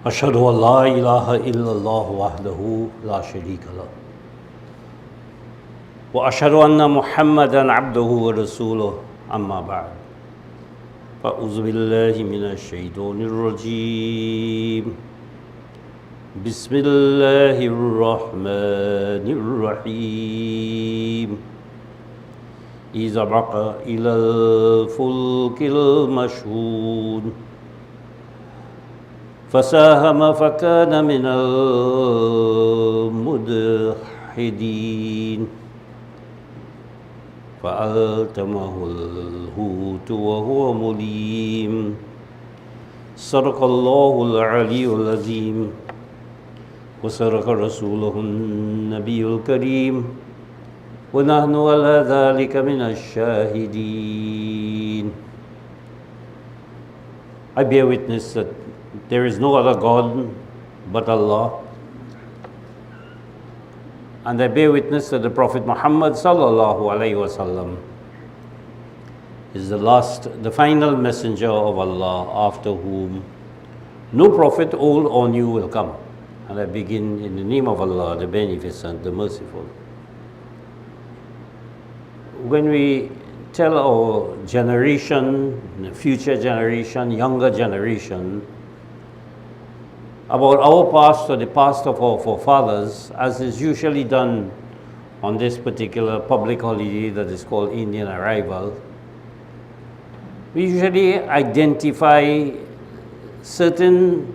أشهد أن لا إله إلا الله وحده لا شريك له وأشهد أن محمدا عبده ورسوله أما بعد فأعوذ بالله من الشيطان الرجيم بسم الله الرحمن الرحيم إذا بقى إلى الفلك المشهود فساهم فكان من المدحدين فألتمه الحوت وهو مليم صدق الله العلي العظيم وصدق رسوله النبي الكريم ونحن على ذلك من الشاهدين. I bear witness that there is no other God but Allah. And I bear witness that the Prophet Muhammad sallallahu alaihi wasallam is the final messenger of Allah, after whom no prophet, old or new, will come. And I begin in the name of Allah, the Beneficent, the Merciful. When we tell our generation, the future generation, younger generation, about our past or the past of our forefathers, as is usually done on this particular public holiday that is called Indian Arrival, we usually identify certain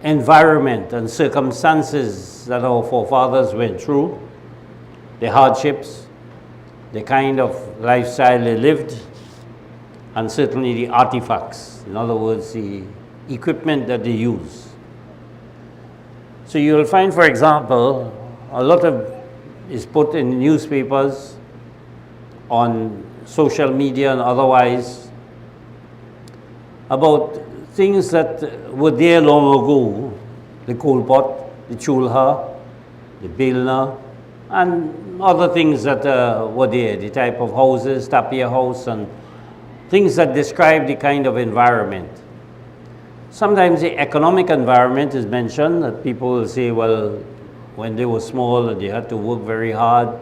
environment and circumstances that our forefathers went through, the hardships, the kind of lifestyle they lived, and certainly the artifacts, in other words, the equipment that they use. So you will find, for example, a lot of is put in newspapers, on social media and otherwise, about things that were there long ago: the coal pot, the chulha, the bilna, and other things that were there, the type of houses, tapia house, and things that describe the kind of environment. Sometimes the economic environment is mentioned, that people will say, well, when they were small and they had to work very hard,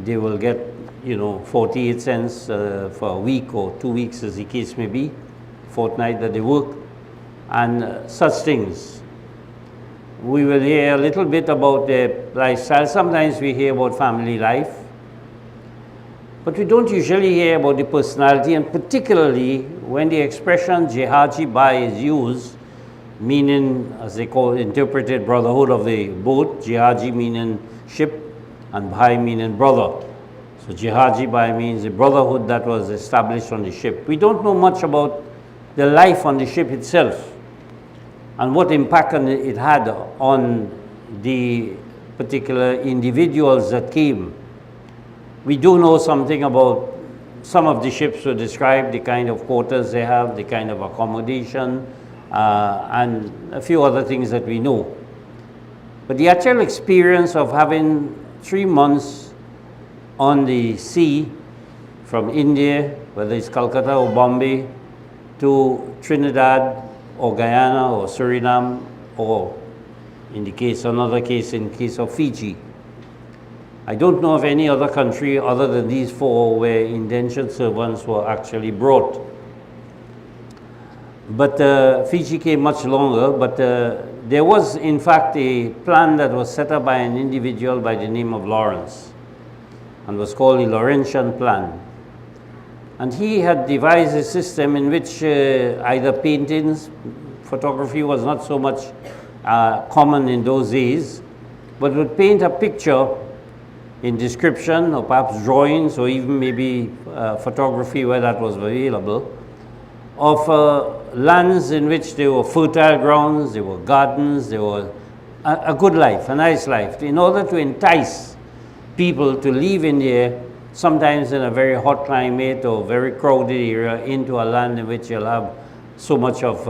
they will get, 48 cents for a week or 2 weeks, as the case may be, fortnight that they work, and such things. We will hear a little bit about their lifestyle. Sometimes we hear about family life, but we don't usually hear about the personality, and particularly when the expression jihaji bai is used, meaning, as they call it, interpreted brotherhood of the boat, jihaji meaning ship, and bai meaning brother. So jihaji bai means the brotherhood that was established on the ship. We don't know much about the life on the ship itself and what impact it had on the particular individuals that came. We do know something about some of the ships were described, the kind of quarters they have, the kind of accommodation, and a few other things that we know. But the actual experience of having 3 months on the sea from India, whether it's Calcutta or Bombay, to Trinidad or Guyana or Suriname, or in another case of Fiji. I don't know of any other country other than these 4 where indentured servants were actually brought. But Fiji came much longer, but there was in fact a plan that was set up by an individual by the name of Lawrence, and was called the Laurentian Plan. And he had devised a system in which either paintings, photography was not so much common in those days, but would paint a picture in description, or perhaps drawings, or even maybe photography where that was available, of lands in which there were fertile grounds, there were gardens, there were a good life, a nice life, in order to entice people to live in there, sometimes in a very hot climate or very crowded area, into a land in which you'll have so much of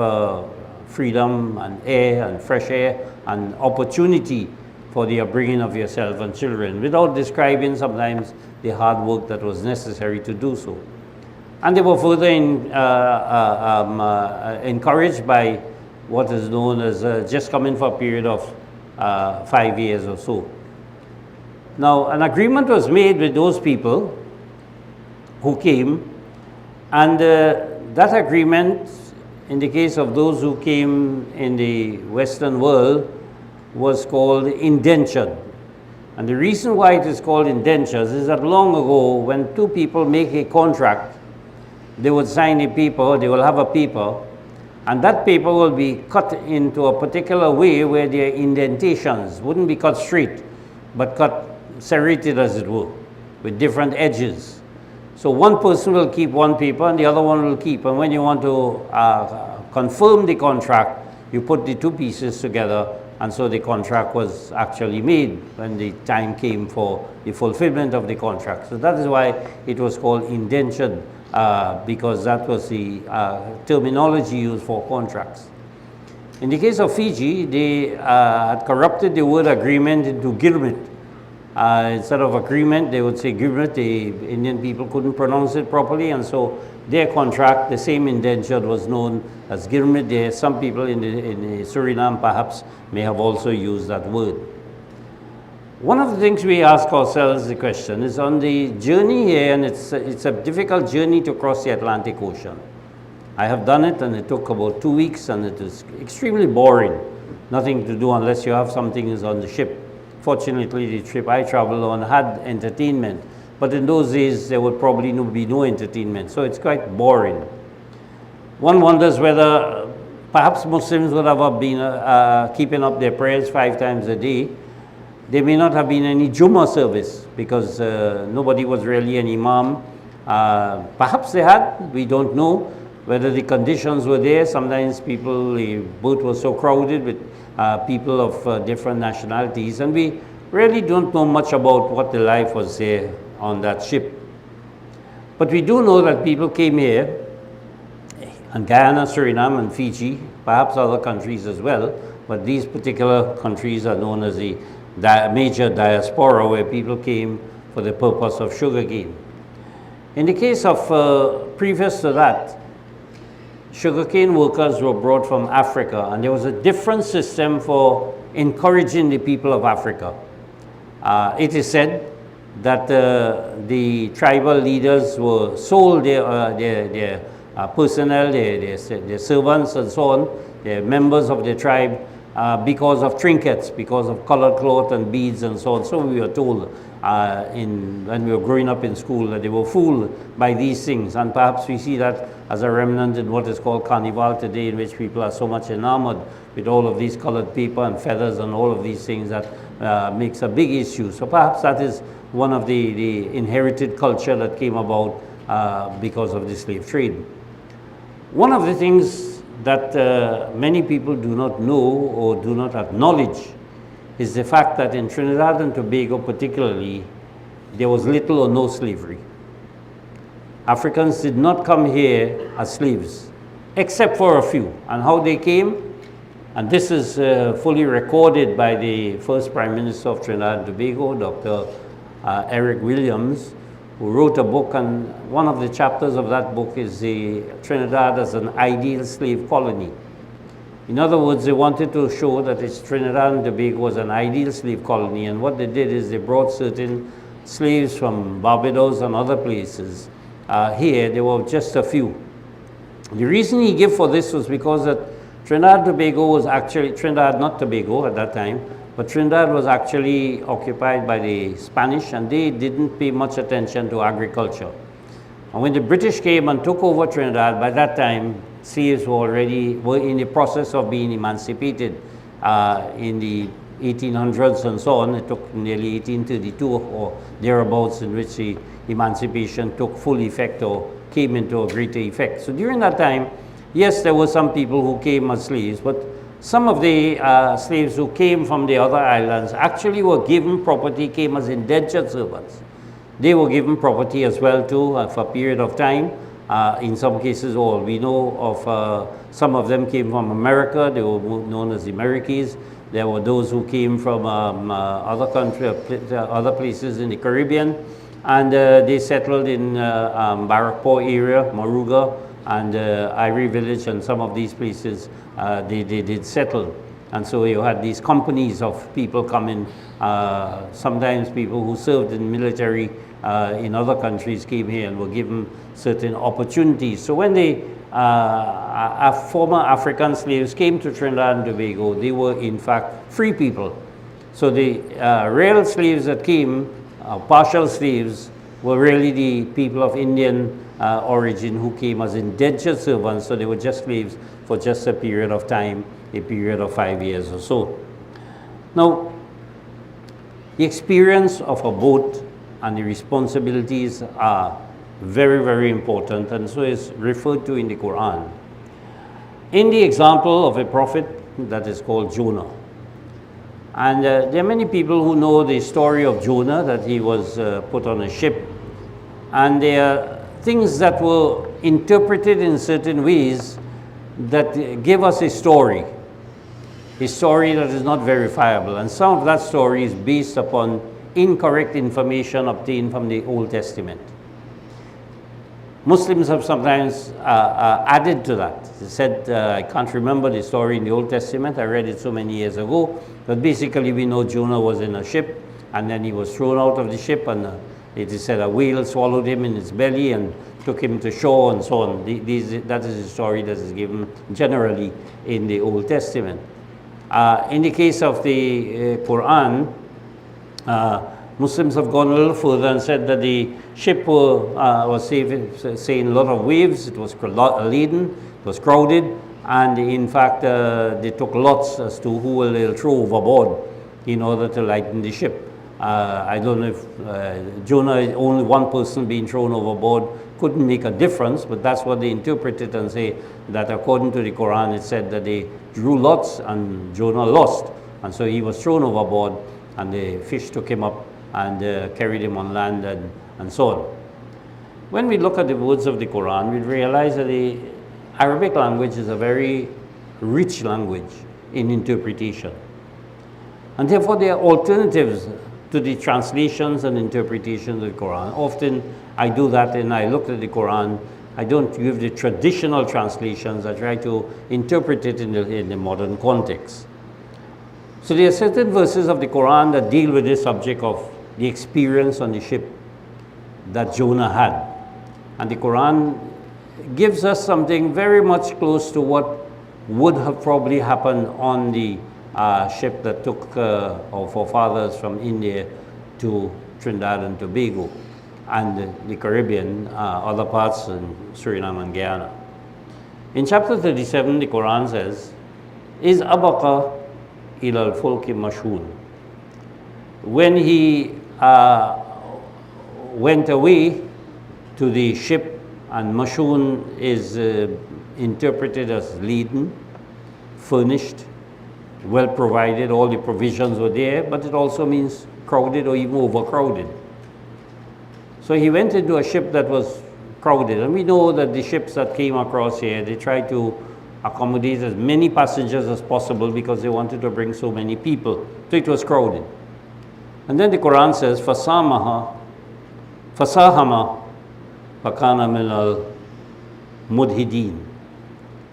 freedom and air and fresh air and opportunity for the upbringing of yourself and children, without describing sometimes the hard work that was necessary to do so. And they were further encouraged by what is known as just come in for a period of 5 years or so. Now, an agreement was made with those people who came, and that agreement, in the case of those who came in the Western world, was called indentured. And the reason why it is called indentures is that long ago, when two people make a contract, they would sign a paper, they will have a paper, and that paper will be cut into a particular way where their indentations wouldn't be cut straight, but cut serrated, as it were, with different edges. So one person will keep one paper and the other one will keep. And when you want to confirm the contract, you put the two pieces together, and so the contract was actually made when the time came for the fulfillment of the contract. So that is why it was called indentured, because that was the terminology used for contracts. In the case of Fiji, they had corrupted the word agreement into girmit. Instead of agreement, they would say girmit. The Indian people couldn't pronounce it properly, and so their contract, the same indentured, was known as girmit. There, some people in Suriname perhaps may have also used that word. One of the things we ask ourselves the question is on the journey here, and it's a difficult journey to cross the Atlantic Ocean. I have done it, and it took about 2 weeks, and it is extremely boring. Nothing to do unless you have something is on the ship. Fortunately, the trip I traveled on had entertainment, but in those days there would probably be no entertainment, so it's quite boring. One wonders whether perhaps Muslims would have been keeping up their prayers 5 times a day. There may not have been any Jumu'ah service because nobody was really an imam. Perhaps they had, we don't know whether the conditions were there. Sometimes the boat was so crowded with people of different nationalities, and we really don't know much about what the life was there on that ship. But we do know that people came here, and Guyana, Suriname, and Fiji, perhaps other countries as well, but these particular countries are known as the major diaspora, where people came for the purpose of sugarcane. In the case of previous to that, sugarcane workers were brought from Africa, and there was a different system for encouraging the people of Africa. It is said that the tribal leaders were sold their personnel, their servants and so on, their members of the tribe, because of trinkets, because of colored cloth and beads and so on. So we were told when we were growing up in school that they were fooled by these things, and perhaps we see that as a remnant in what is called Carnival today, in which people are so much enamored with all of these colored paper and feathers and all of these things that makes a big issue. So perhaps that is one of the inherited culture that came about because of the slave trade. One of the things that many people do not know or do not acknowledge is the fact that in Trinidad and Tobago particularly, there was little or no slavery. Africans did not come here as slaves, except for a few. And how they came, and this is fully recorded by the first Prime Minister of Trinidad and Tobago, Dr. Eric Williams, who wrote a book, and one of the chapters of that book is the Trinidad as an ideal slave colony. In other words, they wanted to show that Trinidad and Tobago was an ideal slave colony, and what they did is they brought certain slaves from Barbados and other places here. There were just a few. The reason he gave for this was because that Trinidad and Tobago was actually, Trinidad, not Tobago at that time, but Trinidad was actually occupied by the Spanish, and they didn't pay much attention to agriculture. And when the British came and took over Trinidad, by that time, slaves were in the process of being emancipated in the 1800s and so on. It took nearly 1832 or thereabouts in which the emancipation took full effect or came into a greater effect. So during that time, yes, there were some people who came as slaves, but some of the slaves who came from the other islands actually were given property, came as indentured servants. They were given property as well too for a period of time. In some cases, all we know of, some of them came from America. They were known as the Americans. There were those who came from other countries, other places in the Caribbean, and they settled in Barrackpore area, Moruga, and Ivory Village and some of these places, they did settle. And so you had these companies of people coming, sometimes people who served in military in other countries came here and were given certain opportunities. So when the former African slaves came to Trinidad and Tobago, they were in fact free people. So the real slaves that came, partial slaves, were really the people of Indian origin who came as indentured servants, so they were just slaves for just a period of time, a period of 5 years or so. Now, the experience of a boat and the responsibilities are very, very important, and so is referred to in the Quran. In the example of a prophet that is called Jonah. And there are many people who know the story of Jonah, that he was put on a ship. And there are things that were interpreted in certain ways that give us a story that is not verifiable. And some of that story is based upon incorrect information obtained from the Old Testament. Muslims have sometimes added to that. They said, I can't remember the story in the Old Testament, I read it so many years ago, but basically we know Jonah was in a ship, and then he was thrown out of the ship, and it is said a whale swallowed him in its belly and took him to shore and so on. That is a story that is given generally in the Old Testament. In the case of the Quran, Muslims have gone a little further and said that the ship was saying a lot of waves, it was laden, it was crowded, and in fact they took lots as to who will they'll throw overboard in order to lighten the ship. I don't know if Jonah, only one person being thrown overboard couldn't make a difference, but that's what they interpreted and say that according to the Quran it said that they drew lots and Jonah lost, and so he was thrown overboard and the fish took him up and carried him on land and so on. When we look at the words of the Quran, we realize that the Arabic language is a very rich language in interpretation. And therefore there are alternatives to the translations and interpretations of the Quran. Often I do that and I look at the Quran, I don't give the traditional translations, I try to interpret it in the modern context. So there are certain verses of the Quran that deal with this subject of the experience on the ship that Jonah had. And the Quran gives us something very much close to what would have probably happened on the ship that took our forefathers from India to Trinidad and Tobago and the Caribbean, other parts in Suriname and Guyana. In chapter 37, the Quran says, "Is abaqa ilal fulki mashhun." When he went away to the ship, and mashhun is interpreted as laden, furnished, well provided, all the provisions were there, but it also means crowded or even overcrowded. So he went into a ship that was crowded, and we know that the ships that came across here, they tried to accommodate as many passengers as possible because they wanted to bring so many people. So it was crowded. And then the Quran says, fasahama fakana minal mudhidin.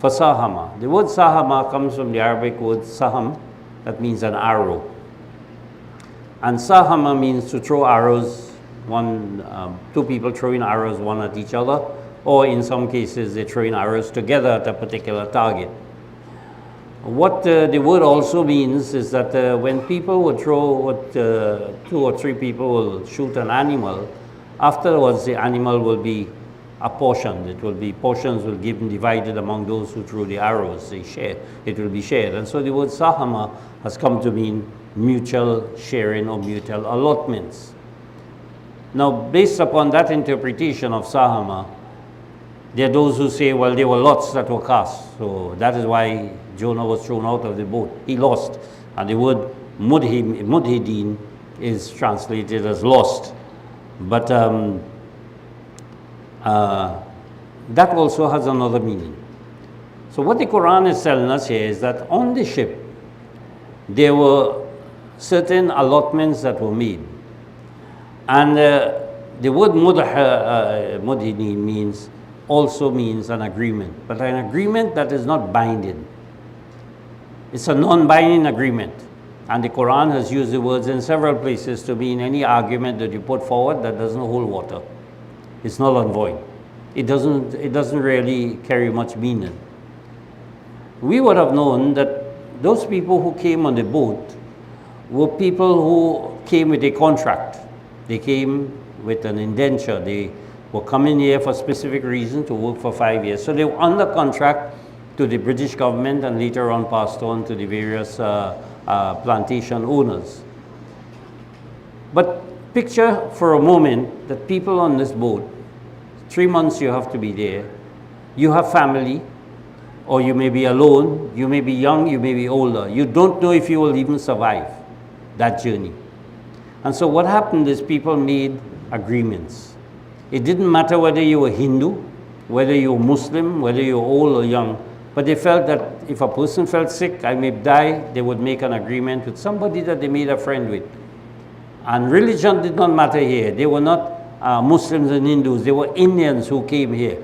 Fasahama. The word sahama comes from the Arabic word saham, that means an arrow. And sahama means to throw arrows, two people throwing arrows one at each other, or in some cases they're throwing arrows together at a particular target. What the word also means is that when people would throw, two or three people will shoot an animal, afterwards the animal will be apportioned. It will be, portions will be divided among those who threw the arrows. It will be shared. And so the word sahama has come to mean mutual sharing or mutual allotments. Now, based upon that interpretation of sahama, there are those who say, well, there were lots that were cast, so that is why Jonah was thrown out of the boat. He lost. And the word mudhidin is translated as lost. But that also has another meaning. So what the Quran is telling us here is that on the ship, there were certain allotments that were made. And the word mudhidin means also means an agreement, but an agreement that is not binding. It's a non-binding agreement. And the Quran has used the words in several places to mean any argument that you put forward that doesn't hold water. It's null and void. It doesn't really carry much meaning. We would have known that those people who came on the boat were people who came with a contract. They came with an indenture. They were coming here for a specific reason to work for 5 years. So they were under contract to the British government and later on passed on to the various plantation owners. But picture for a moment that people on this boat, 3 months you have to be there, you have family, or you may be alone, you may be young, you may be older. You don't know if you will even survive that journey. And so what happened is people made agreements. It didn't matter whether you were Hindu, whether you were Muslim, whether you were old or young, but they felt that if a person felt sick, I may die, they would make an agreement with somebody that they made a friend with. And religion did not matter here. They were not Muslims and Hindus, they were Indians who came here.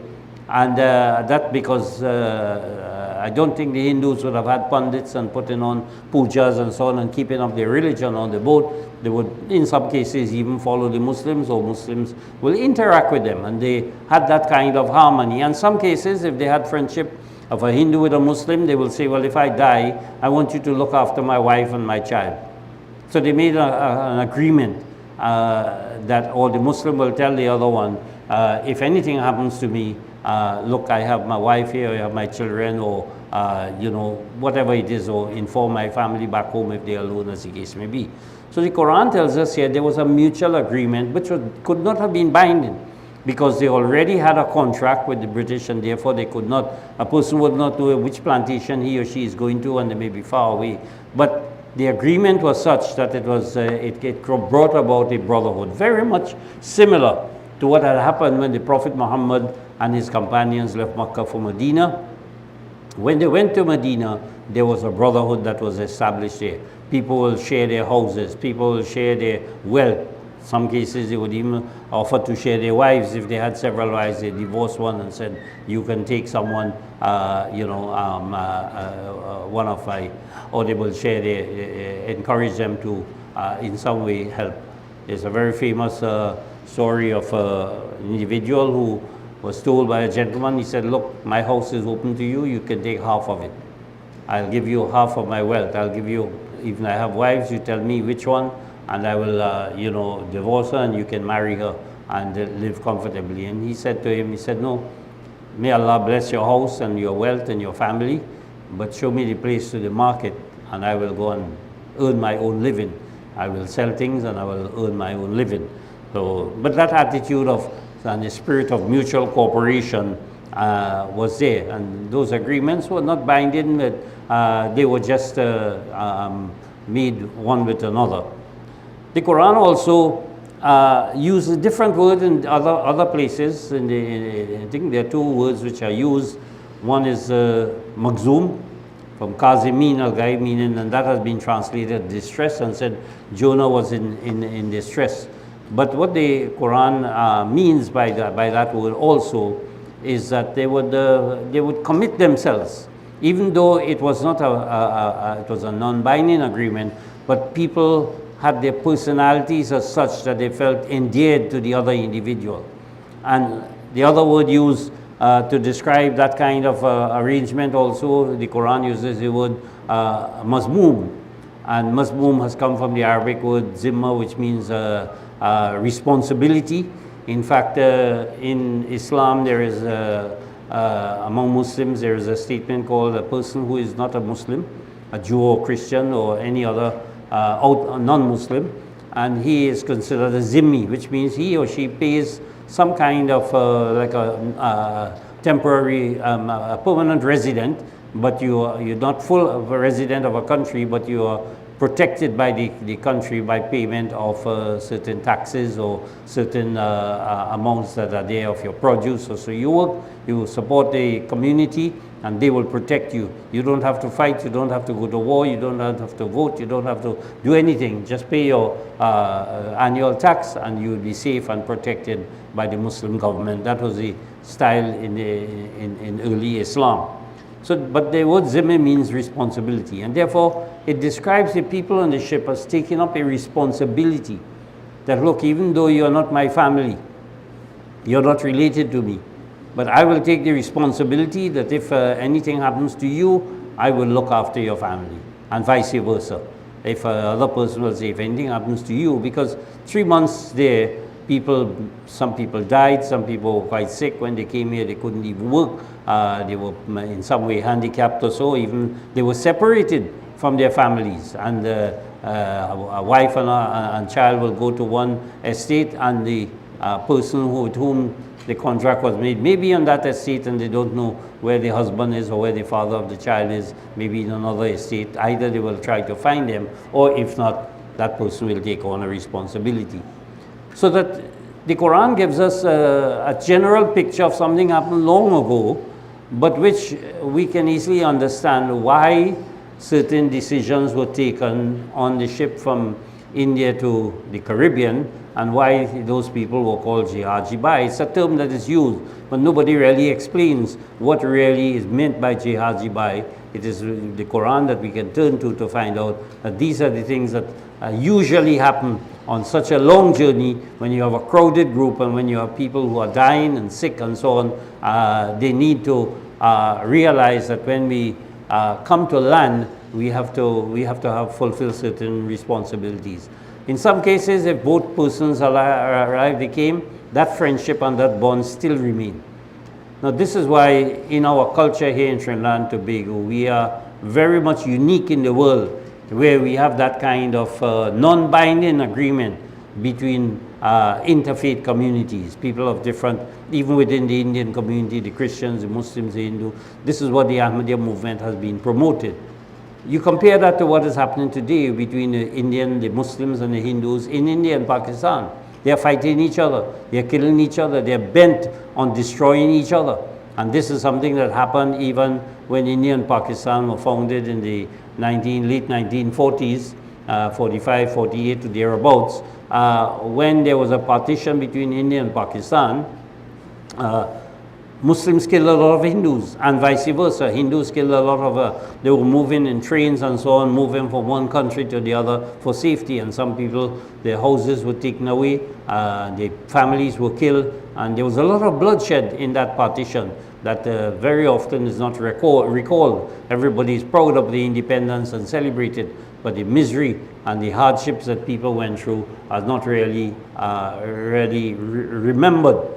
And that because I don't think the Hindus would have had pundits and putting on pujas and so on and keeping up their religion on the boat. They would, in some cases, even follow the Muslims, or Muslims will interact with them. And they had that kind of harmony. And some cases, if they had friendship of a Hindu with a Muslim, they will say, well, if I die, I want you to look after my wife and my child. So they made an agreement that, or the Muslim will tell the other one, if anything happens to me, look, I have my wife here, I have my children, or you know, whatever it is, or inform my family back home if they are alone, as the case may be. So the Quran tells us here there was a mutual agreement which could not have been binding, because they already had a contract with the British, and therefore they could not, a person would not know which plantation he or she is going to, and they may be far away. But the agreement was such that it was it brought about a brotherhood, very much similar to what had happened when the Prophet Muhammad and his companions left Makkah for Medina. When they went to Medina, there was a brotherhood that was established there. People will share their houses, people will share their wealth. Some cases they would even offer to share their wives. If they had several wives, they divorced one and said, you can take someone, one of my, or they will share their, encourage them to in some way help. There's a very famous story of an individual who was told by a gentleman, he said, look, my house is open to you, you can take half of it. I'll give you half of my wealth. I'll give you, even I have wives, you tell me which one, and I will, divorce her and you can marry her and live comfortably. And he said to him, he said, no, may Allah bless your house and your wealth and your family, but show me the place to the market and I will go and earn my own living. I will sell things and I will earn my own living. So, but that attitude of, and the spirit of mutual cooperation was there. And those agreements were not binding, but they were just made one with another. The Quran also uses different words in other places. I think there are two words which are used. One is Maghzoom, from Kazimin al-Ghaib, meaning, and that has been translated distress, and said Jonah was in distress. But what the Quran means by that word also is that they would commit themselves, even though it was not it was a non-binding agreement, but people had their personalities as such that they felt endeared to the other individual. And the other word used to describe that kind of arrangement also, the Quran uses the word mazmoom. And mazmoom has come from the Arabic word zimma, which means responsibility. In fact, in Islam, there is, among Muslims, there is a statement called a person who is not a Muslim, a Jew or Christian or any other non-Muslim, and he is considered a zimmi, which means he or she pays some kind of like a temporary, a permanent resident, but you're not full of a resident of a country, but you are protected by the country by payment of certain taxes or certain amounts that are there of your produce. So you work, you support the community, and they will protect you. You don't have to fight, you don't have to go to war, you don't have to vote, you don't have to do anything. Just pay your annual tax and you will be safe and protected by the Muslim government. That was the style in early Islam. So, but the word zimmi means responsibility, and therefore it describes the people on the ship as taking up a responsibility that, look, even though you are not my family, you're not related to me, but I will take the responsibility that if anything happens to you, I will look after your family, and vice versa. If another person will say, if anything happens to you, because 3 months there, some people died, some people were quite sick when they came here, they couldn't even work, they were in some way handicapped or so, even they were separated from their families, and a wife and child will go to one estate, and the person with whom the contract was made maybe on that estate, and they don't know where the husband is or where the father of the child is, maybe in another estate. Either they will try to find them, or if not, that person will take on a responsibility. So that the Quran gives us a general picture of something happened long ago, but which we can easily understand why certain decisions were taken on the ship from India to the Caribbean, and why those people were called jihad-jibai. It's a term that is used, but nobody really explains what really is meant by jihad-jibai. It is the Quran that we can turn to find out that these are the things that usually happen on such a long journey, when you have a crowded group and when you have people who are dying and sick and so on. They need to realize that when we come to land, we have to fulfill certain responsibilities. In some cases, if both persons arrive, they came, that friendship and that bond still remain. Now, this is why in our culture here in Trinidad and Tobago, we are very much unique in the world, where we have that kind of non-binding agreement between interfaith communities, people of different, even within the Indian community, the Christians, the Muslims, the Hindu. This is what the Ahmadiyya movement has been promoted. You compare that to what is happening today between the Muslims and the Hindus in India and Pakistan. They are fighting each other, they are killing each other, they are bent on destroying each other. And this is something that happened even when India and Pakistan were founded in the late 1940s, 45, 48 to thereabouts. When there was a partition between India and Pakistan, Muslims killed a lot of Hindus, and vice versa. Hindus killed a lot of, they were moving in trains and so on, moving from one country to the other for safety, and some people, their houses were taken away, their families were killed, and there was a lot of bloodshed in that partition that very often is not recalled. Everybody is proud of the independence and celebrated, but the misery and the hardships that people went through are not really remembered.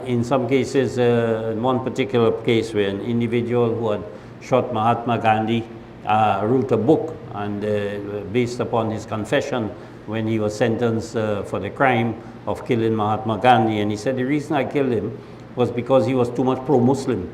In some cases, in one particular case where an individual who had shot Mahatma Gandhi wrote a book, and based upon his confession when he was sentenced for the crime of killing Mahatma Gandhi, and he said the reason I killed him was because he was too much pro-Muslim.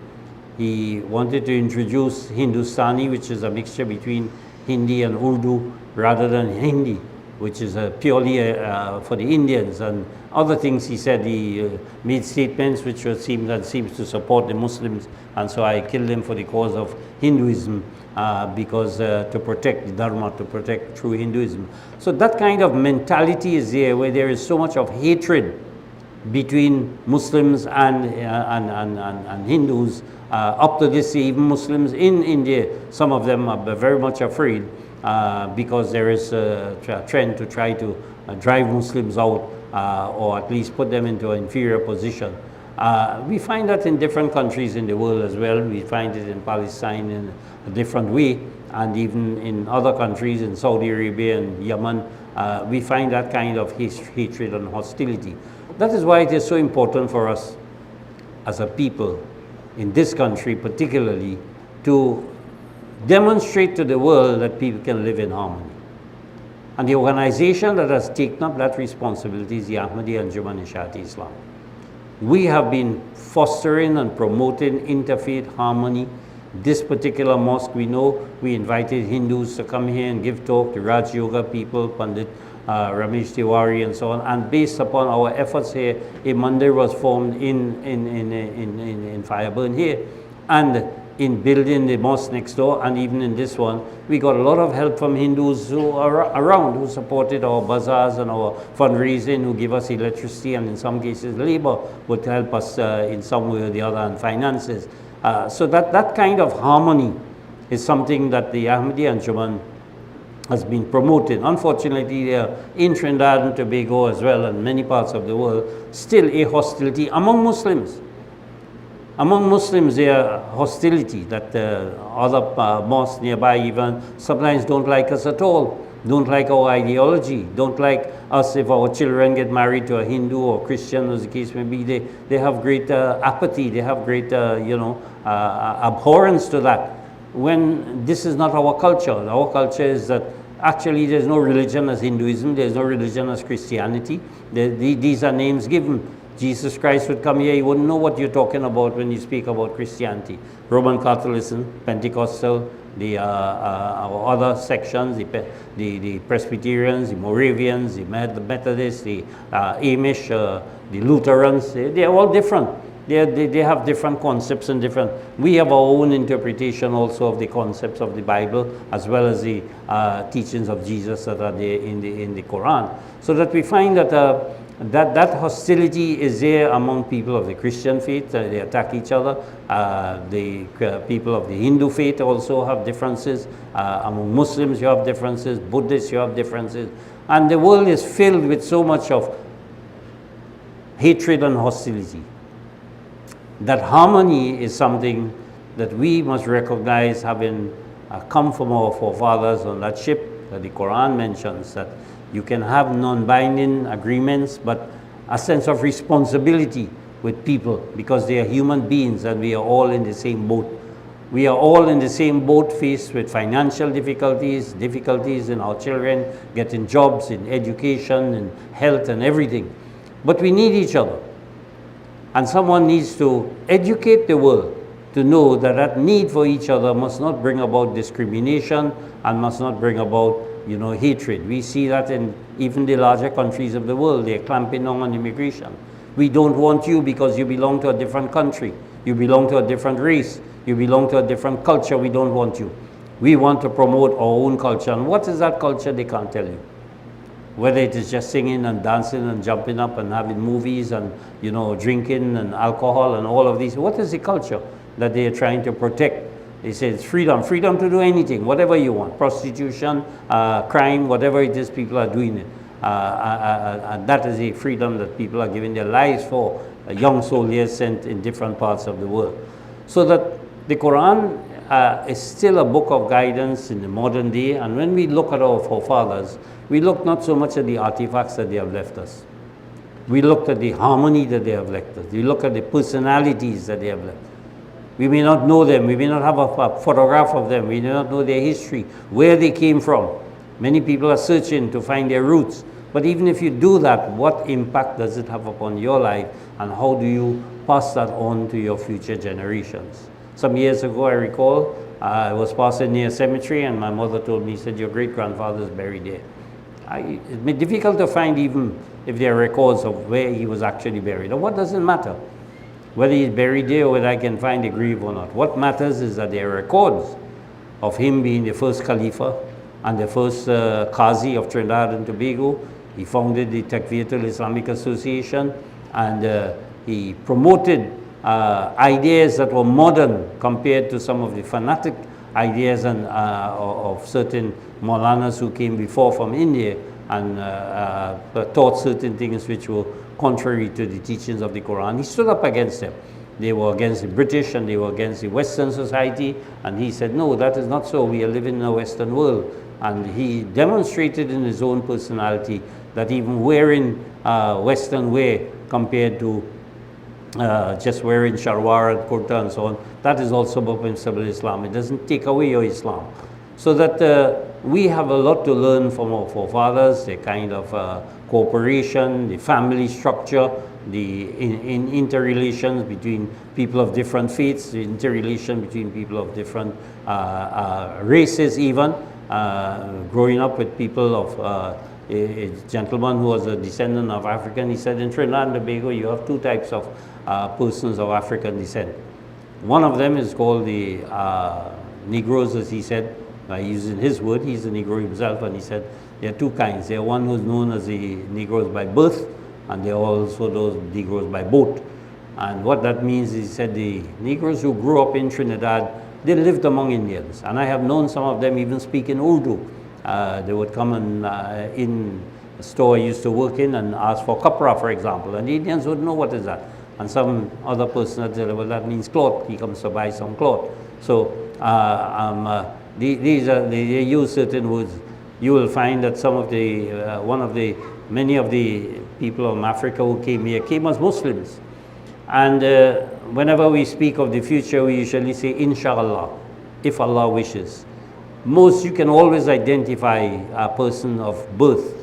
He wanted to introduce Hindustani, which is a mixture between Hindi and Urdu, rather than Hindi, which is purely for the Indians, and other things. He said he made statements which seems to support the Muslims, and so I killed him for the cause of Hinduism, because to protect the Dharma, to protect true Hinduism. So that kind of mentality is there, where there is so much of hatred between Muslims and Hindus. Up to this, even Muslims in India, some of them are very much afraid because there is a trend to try to drive Muslims out, or at least put them into an inferior position. We find that in different countries in the world as well. We find it in Palestine in a different way, and even in other countries, in Saudi Arabia and Yemen, we find that kind of hatred and hostility. That is why it is so important for us as a people, in this country particularly, to demonstrate to the world that people can live in harmony. And the organization that has taken up that responsibility is the Ahmadiyya and Jumu'ah Isha'at Islam. We have been fostering and promoting interfaith harmony. This particular mosque, we know, we invited Hindus to come here and give talk, the Raj Yoga people, Pandit Ramesh Tiwari and so on, and based upon our efforts here, a mandir was formed in Fireburn here, and in building the mosque next door, and even in this one, we got a lot of help from Hindus who are around, who supported our bazaars and our fundraising, who give us electricity, and in some cases labor would help us in some way or the other, and finances. So that kind of harmony is something that the Ahmadiyya Anjuman has been promoted. Unfortunately, there in Trinidad and Tobago as well, and many parts of the world, still a hostility among Muslims. Among Muslims, there are hostility that other mosques nearby even sometimes don't like us at all, don't like our ideology, don't like us if our children get married to a Hindu or Christian, as the case may be. They have great apathy, they have great abhorrence to that, when this is not our culture. Our culture is that actually there's no religion as Hinduism, there's no religion as Christianity. These are names given. Jesus Christ would come here, he wouldn't know what you're talking about when you speak about Christianity. Roman Catholicism, Pentecostal, the other sections, the Presbyterians, the Moravians, the Methodists, the Amish, the Lutherans, they're all different. They have different concepts and different. We have our own interpretation also of the concepts of the Bible, as well as the teachings of Jesus that are there in the Quran. So that we find that that hostility is there among people of the Christian faith. They attack each other. The people of the Hindu faith also have differences. Among Muslims you have differences. Buddhists you have differences. And the world is filled with so much of hatred and hostility. That harmony is something that we must recognize, having come from our forefathers on that ship that the Quran mentions, that you can have non-binding agreements, but a sense of responsibility with people, because they are human beings and we are all in the same boat. We are all in the same boat, faced with financial difficulties, difficulties in our children getting jobs, in education, in health and everything. But we need each other. And someone needs to educate the world to know that that need for each other must not bring about discrimination and must not bring about, hatred. We see that in even the larger countries of the world. They're clamping down on immigration. We don't want you because you belong to a different country. You belong to a different race. You belong to a different culture. We don't want you. We want to promote our own culture. And what is that culture? They can't tell you. Whether it is just singing and dancing and jumping up and having movies and, drinking and alcohol and all of these. What is the culture that they are trying to protect? They say it's freedom to do anything, whatever you want. Prostitution, crime, whatever it is, people are doing it. And that is a freedom that people are giving their lives for, young soldiers sent in different parts of the world. So that the Quran is still a book of guidance in the modern day. And when we look at our forefathers, we look not so much at the artifacts that they have left us. We looked at the harmony that they have left us. We look at the personalities that they have left. We may not know them. We may not have a photograph of them. We may not know their history, where they came from. Many people are searching to find their roots. But even if you do that, what impact does it have upon your life, and how do you pass that on to your future generations? Some years ago, I recall, I was passing near a cemetery, and my mother told me, said, your great-grandfather is buried there. It's been difficult to find, even if there are records of where he was actually buried. And what does it matter? Whether he's buried there or whether I can find a grave or not. What matters is that there are records of him being the first Khalifa and the first Qazi of Trinidad and Tobago. He founded the Takfiratul Islamic Association, and he promoted ideas that were modern compared to some of the fanatic ideas and of certain Maulanas who came before from India and taught certain things which were contrary to the teachings of the Quran. He stood up against them. They were against the British and they were against the Western society, and he said, no, that is not so. We are living in a Western world. And he demonstrated in his own personality that even wearing Western wear compared to just wearing shalwar and kurta and so on, that is also permissible Islam. It doesn't take away your Islam. So that we have a lot to learn from our forefathers, the kind of cooperation, the family structure, the interrelations between people of different faiths, the interrelation between people of different races even. Growing up with people of a gentleman who was a descendant of African, he said in Trinidad and Tobago you have two types of persons of African descent. One of them is called the Negroes, as he said, by using his word. He's a Negro himself, and he said there are two kinds. There are one who's known as the Negroes by birth, and there are also those Negroes by boat. And what that means is, he said, the Negroes who grew up in Trinidad, they lived among Indians. And I have known some of them even speak in Urdu. They would come and, in a store I used to work in and ask for kapra, for example. And the Indians would know what is that. And some other person would say, well, that means cloth. He comes to buy some cloth. So they use certain words. You will find that some of the, many of the people from Africa who came here came as Muslims. And whenever we speak of the future, we usually say, Inshallah, if Allah wishes. You can always identify a person of birth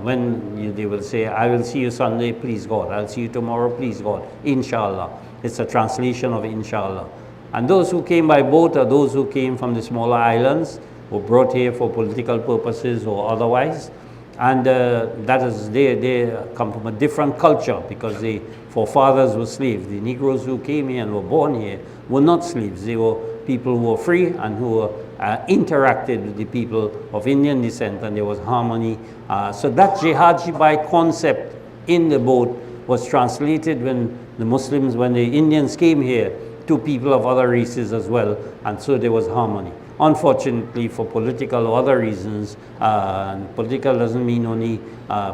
when they will say, I will see you Sunday, please God. I'll see you tomorrow, please God. Inshallah. It's a translation of Inshallah. And those who came by boat are those who came from the smaller islands, were brought here for political purposes or otherwise. And that is, they come from a different culture because their forefathers were slaves. The Negroes who came here and were born here were not slaves. They were people who were free and who interacted with the people of Indian descent, and there was harmony. So that jihad by concept in the boat was translated when the Indians came here to people of other races as well, and so there was harmony. Unfortunately, for political or other reasons, and political doesn't mean only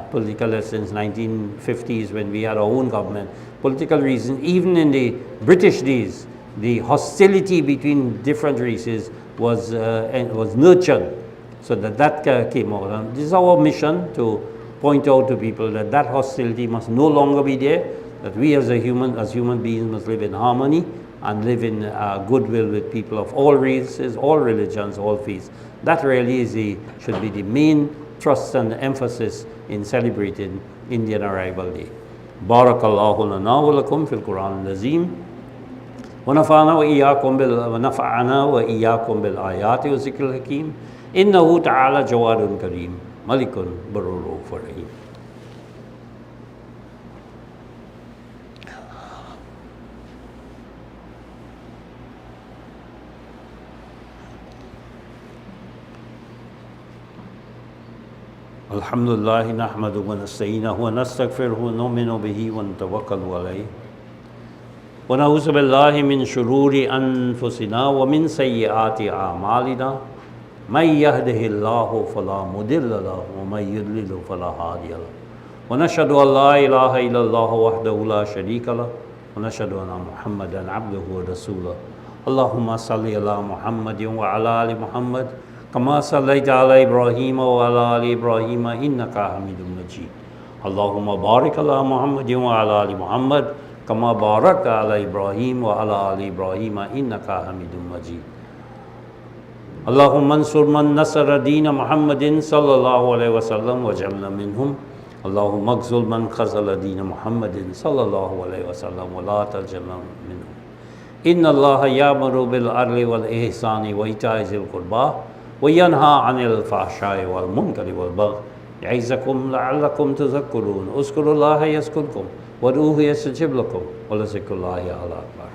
political since 1950s when we had our own government. Political reasons, even in the British days, the hostility between different races was nurtured, so that came out. And this is our mission, to point out to people that that hostility must no longer be there, that we as human beings must live in harmony and live in goodwill with people of all races, all religions, all faiths. That really should be the main thrust and emphasis in celebrating Indian Arrival Day. Barakallahu lana wa lakum fil Quran al-Azim. ونفعنا وإياكم بالآيات والذكر الحكيم إنه تعالى جواد كريم ملك بر رؤوف رحيم. الحمد لله نحمده ونستعينه ونستغفره ونؤمن به ونتوكل عليه ونعوذ بالله من شرور أنفسنا ومن سيئات أعمالنا من يهده الله فلا مضل له ومن يضلل فلا هادي له ونشهد أن لا إله إلا الله وحده لا شريك له ونشهد أن محمدا عبده ورسوله. اللهم صل على محمد وعلى آل محمد كما صليت على إبراهيم وعلى آل إبراهيم إنك حميد مجيد. اللهم بارك على محمد وعلى آل محمد كما باركت على إبراهيم وعلى آل إبراهيم إنك حميد مجيد. اللهم انصر من نصر دين محمد صلى الله عليه وسلم واجعلنا منهم. اللهم اخذل من خذل دين محمد صلى الله عليه وسلم ولا تجعلنا منهم. إن الله يأمر بالعدل والإحسان وإيتاء ذي القربى وينهى عن الفحشاء والمنكر والبغي يعظكم لعلكم تذكرون. اذكروا الله يذكركم وادعوه يستجب لكم ولذكر الله أكبر.